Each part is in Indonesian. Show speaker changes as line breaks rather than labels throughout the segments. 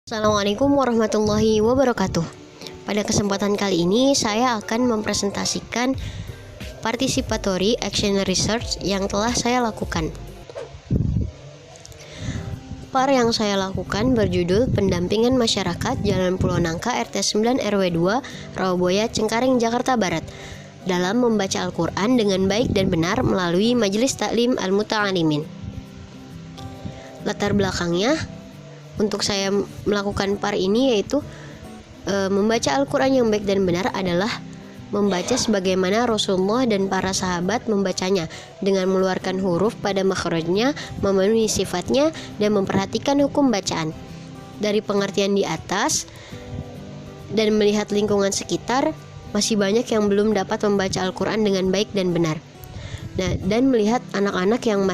Assalamualaikum warahmatullahi wabarakatuh. Pada kesempatan kali ini saya akan mempresentasikan participatory action research yang telah saya lakukan. PAR yang saya lakukan berjudul Pendampingan Masyarakat Jalan Pulau Nangka RT 9 RW 2 Rawabuaya Cengkareng Jakarta Barat dalam membaca Al-Quran dengan baik dan benar melalui Majelis Taklim Al-Muta'alimin. Latar belakangnya untuk saya melakukan PAR ini yaitu membaca Al-Quran yang baik dan benar adalah membaca sebagaimana Rasulullah dan para sahabat membacanya dengan mengeluarkan huruf pada makhrajnya, memenuhi sifatnya, dan memperhatikan hukum bacaan. Dari pengertian di atas dan melihat lingkungan sekitar, masih banyak yang belum dapat membaca Al-Quran dengan baik dan benar. Nah, dan melihat anak-anak yang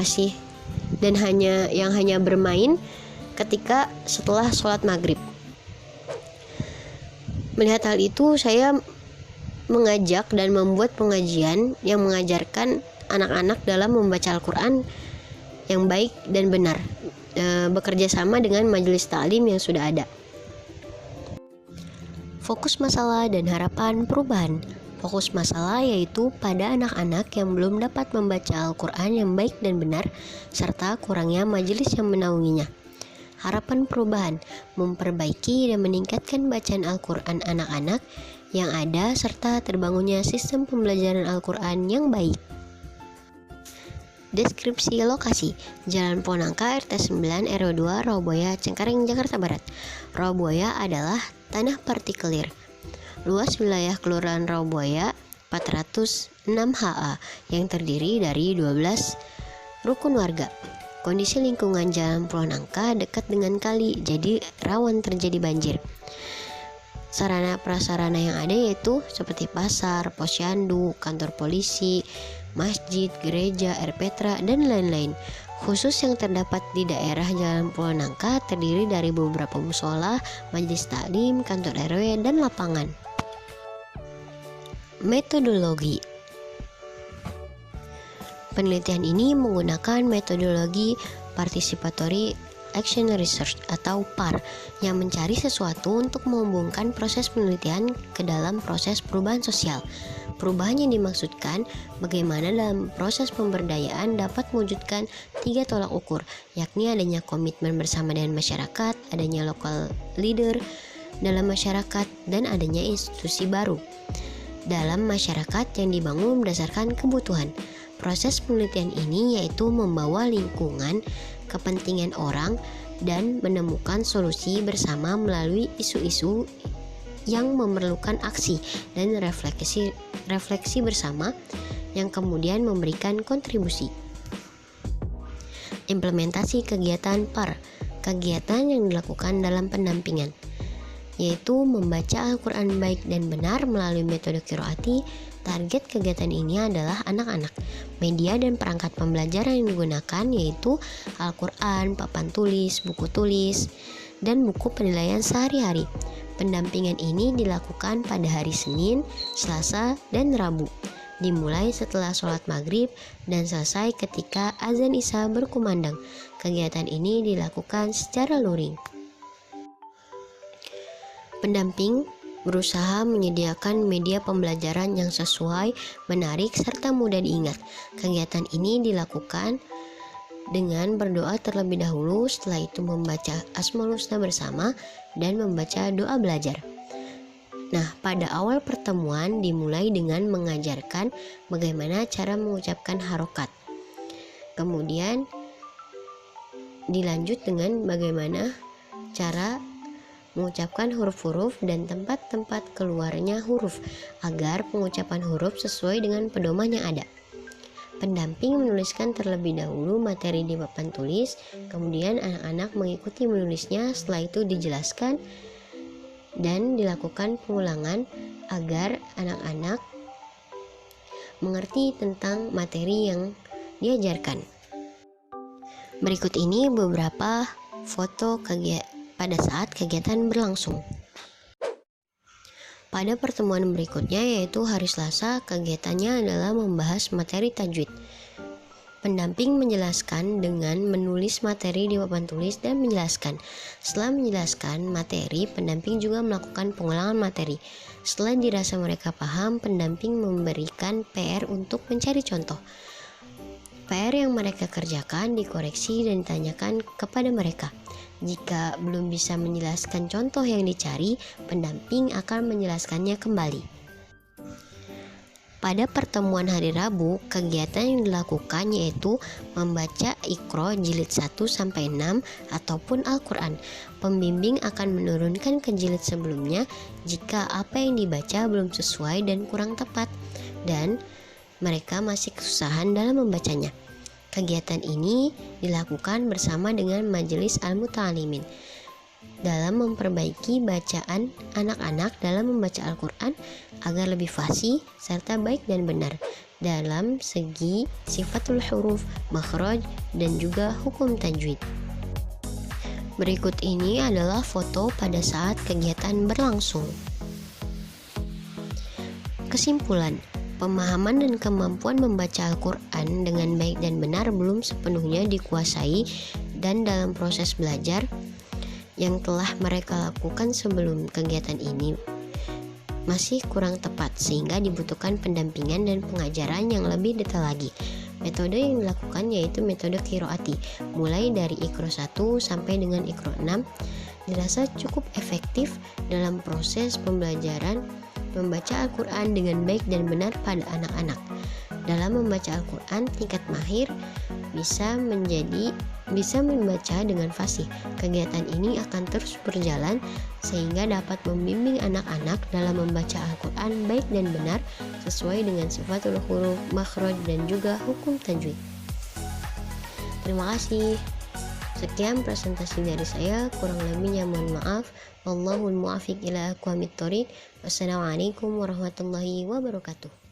hanya bermain ketika setelah sholat maghrib. Melihat hal itu, saya mengajak dan membuat pengajian yang mengajarkan anak-anak dalam membaca Al-Quran yang baik dan benar, bekerja sama dengan majelis taklim yang sudah ada. Fokus masalah dan harapan perubahan. Fokus masalah yaitu pada anak-anak yang belum dapat membaca Al-Quran yang baik dan benar, serta kurangnya majelis yang menaunginya. Harapan perubahan, memperbaiki dan meningkatkan bacaan Al-Quran anak-anak yang ada serta terbangunnya sistem pembelajaran Al-Quran yang baik. Deskripsi lokasi: Jalan Pulau Nangka RT 9 RW 2 Rawabuaya Cengkareng Jakarta Barat. Rawabuaya adalah tanah partikelir. Luas wilayah Kelurahan Rawabuaya 406 HA yang terdiri dari 12 rukun warga. Kondisi lingkungan Jalan Pulau Nangka dekat dengan kali, jadi rawan terjadi banjir. Sarana prasarana yang ada yaitu seperti pasar, posyandu, kantor polisi, masjid, gereja, air petra, dan lain-lain. Khusus yang terdapat di daerah Jalan Pulau Nangka terdiri dari beberapa musola, majelis taklim, kantor RW, dan lapangan. Metodologi. Penelitian ini menggunakan metodologi participatory action research atau PAR yang mencari sesuatu untuk menghubungkan proses penelitian ke dalam proses perubahan sosial. Perubahan yang dimaksudkan bagaimana dalam proses pemberdayaan dapat mewujudkan 3 tolak ukur, yakni adanya komitmen bersama dengan masyarakat, adanya local leader dalam masyarakat, dan adanya institusi baru dalam masyarakat yang dibangun berdasarkan kebutuhan. Proses penelitian ini yaitu membawa lingkungan, kepentingan orang, dan menemukan solusi bersama melalui isu-isu yang memerlukan aksi dan refleksi bersama yang kemudian memberikan kontribusi. Implementasi kegiatan PAR. Kegiatan yang dilakukan dalam pendampingan yaitu membaca Al-Quran baik dan benar melalui metode qiraati. Target kegiatan ini adalah anak-anak. Media dan perangkat pembelajaran yang digunakan yaitu Al-Quran, papan tulis, buku tulis, dan buku penilaian sehari-hari. Pendampingan ini dilakukan pada hari Senin, Selasa, dan Rabu. Dimulai setelah sholat maghrib dan selesai ketika azan Isya berkumandang. Kegiatan ini dilakukan secara luring. Pendamping berusaha menyediakan media pembelajaran yang sesuai, menarik, serta mudah diingat. Kegiatan ini dilakukan dengan berdoa terlebih dahulu, setelah itu membaca Asmaul Husna bersama dan membaca doa belajar. Nah, pada awal pertemuan dimulai dengan mengajarkan bagaimana cara mengucapkan harokat. Kemudian dilanjut dengan bagaimana cara mengucapkan huruf-huruf dan tempat-tempat keluarnya huruf agar pengucapan huruf sesuai dengan pedoman yang ada. Pendamping menuliskan terlebih dahulu materi di papan tulis, kemudian anak-anak mengikuti menulisnya, setelah itu dijelaskan dan dilakukan pengulangan agar anak-anak mengerti tentang materi yang diajarkan. Berikut ini beberapa foto pada saat kegiatan berlangsung. Pada pertemuan berikutnya yaitu hari Selasa, kegiatannya adalah membahas materi tajwid. Pendamping menjelaskan dengan menulis materi di papan tulis dan menjelaskan. Setelah menjelaskan materi, pendamping juga melakukan pengulangan materi. Setelah dirasa mereka paham, pendamping memberikan PR untuk mencari contoh. PR yang mereka kerjakan dikoreksi dan ditanyakan kepada mereka. Jika belum bisa menjelaskan contoh yang dicari, pendamping akan menjelaskannya kembali. Pada pertemuan hari Rabu, kegiatan yang dilakukan yaitu membaca Iqra jilid 1-6 ataupun Al-Quran. Pembimbing akan menurunkan ke jilid sebelumnya jika apa yang dibaca belum sesuai dan kurang tepat, dan mereka masih kesusahan dalam membacanya. Kegiatan ini dilakukan bersama dengan Majelis Al-Muta'alimin dalam memperbaiki bacaan anak-anak dalam membaca Al-Quran agar lebih fasih serta baik dan benar dalam segi sifatul huruf, makhraj, dan juga hukum tajwid. Berikut ini adalah foto pada saat kegiatan berlangsung. Kesimpulan, pemahaman dan kemampuan membaca Al-Quran dengan baik dan benar belum sepenuhnya dikuasai, dan dalam proses belajar yang telah mereka lakukan sebelum kegiatan ini masih kurang tepat, sehingga dibutuhkan pendampingan dan pengajaran yang lebih detail lagi. Metode yang dilakukan yaitu metode qiraati, mulai dari Iqra 1 sampai dengan Iqra 6, dirasa cukup efektif dalam proses pembelajaran membaca Al-Quran dengan baik dan benar pada anak-anak. Dalam membaca Al-Quran, tingkat mahir bisa membaca dengan fasih. Kegiatan ini akan terus berjalan sehingga dapat membimbing anak-anak dalam membaca Al-Quran baik dan benar sesuai dengan sifatul huruf, makhraj, dan juga hukum tajwid. Terima kasih. Sekian presentasi dari saya, kurang lebihnya mohon maaf. Wallahul muwaffiq ila aqwamit thoriq. Wassalamualaikum warahmatullahi wabarakatuh.